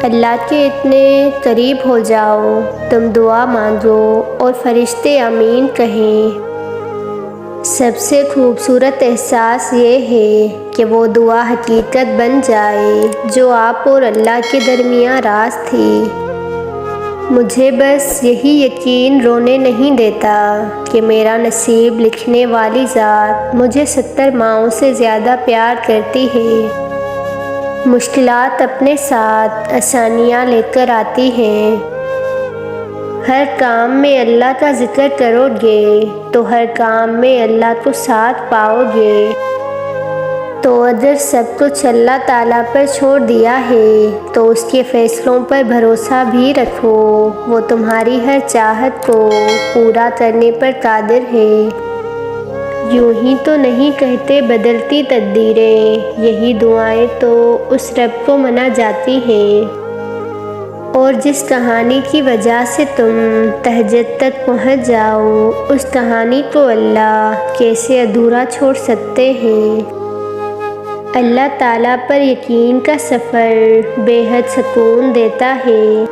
اللہ کے اتنے قریب ہو جاؤ، تم دعا مانگو اور فرشتے آمین کہیں۔ سب سے خوبصورت احساس یہ ہے کہ وہ دعا حقیقت بن جائے جو آپ اور اللہ کے درمیان راز تھی۔ مجھے بس یہی یقین رونے نہیں دیتا کہ میرا نصیب لکھنے والی ذات مجھے 70 ماؤں سے زیادہ پیار کرتی ہے۔ مشکلات اپنے ساتھ آسانیاں لے کر آتی ہیں۔ ہر کام میں اللہ کا ذکر کرو گے تو ہر کام میں اللہ کو ساتھ پاؤ گے۔ تو اگر سب کچھ اللہ تعالیٰ پر چھوڑ دیا ہے تو اس کے فیصلوں پر بھروسہ بھی رکھو، وہ تمہاری ہر چاہت کو پورا کرنے پر قادر ہے۔ یوں ہی تو نہیں کہتے بدلتی تقدیریں، یہی دعائیں تو اس رب کو منا جاتی ہیں۔ اور جس کہانی کی وجہ سے تم تہجد تک پہنچ جاؤ، اس کہانی کو اللہ کیسے ادھورا چھوڑ سکتے ہیں؟ اللہ تعالیٰ پر یقین کا سفر بے حد سکون دیتا ہے۔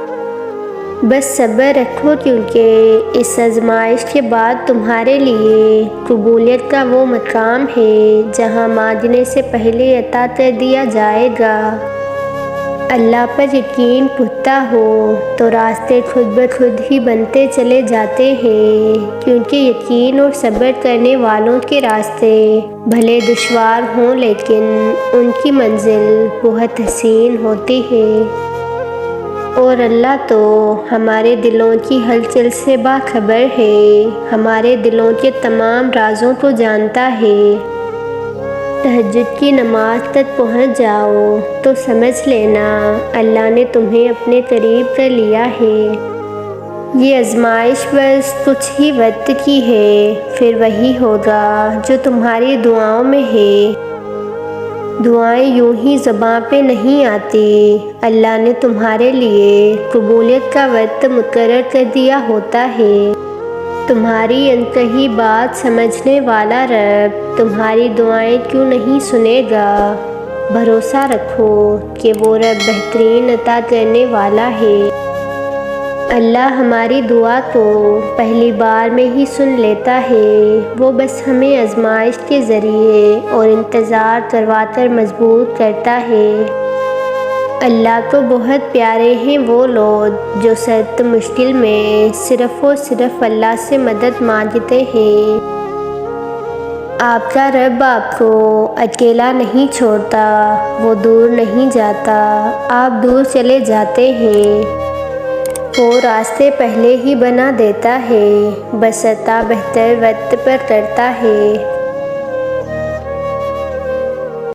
بس صبر رکھو، کیونکہ اس آزمائش کے بعد تمہارے لیے قبولیت کا وہ مقام ہے جہاں مانگنے سے پہلے عطا کر دیا جائے گا۔ اللہ پر یقین پختہ ہو تو راستے خود بخود ہی بنتے چلے جاتے ہیں، کیونکہ یقین اور صبر کرنے والوں کے راستے بھلے دشوار ہوں لیکن ان کی منزل بہت حسین ہوتی ہے۔ اور اللہ تو ہمارے دلوں کی ہلچل سے باخبر ہے، ہمارے دلوں کے تمام رازوں کو جانتا ہے۔ تہجد کی نماز تک پہنچ جاؤ تو سمجھ لینا اللہ نے تمہیں اپنے قریب کر لیا ہے۔ یہ آزمائش بس کچھ ہی وقت کی ہے، پھر وہی ہوگا جو تمہاری دعاؤں میں ہے۔ دعائیں یوں ہی زباں پہ نہیں آتی، اللہ نے تمہارے لیے قبولیت کا وقت مقرر کر دیا ہوتا ہے۔ تمہاری انتہائی بات سمجھنے والا رب تمہاری دعائیں کیوں نہیں سنے گا؟ بھروسہ رکھو کہ وہ رب بہترین عطا کرنے والا ہے۔ اللہ ہماری دعا کو پہلی بار میں ہی سن لیتا ہے، وہ بس ہمیں آزمائش کے ذریعے اور انتظار کروا کر مضبوط کرتا ہے۔ اللہ کو بہت پیارے ہیں وہ لوگ جو سخت مشکل میں صرف اور صرف اللہ سے مدد مانگتے ہیں۔ آپ کا رب آپ کو اکیلا نہیں چھوڑتا، وہ دور نہیں جاتا، آپ دور چلے جاتے ہیں۔ وہ راستے پہلے ہی بنا دیتا ہے، بس عطا بہتر وقت پر کرتا ہے۔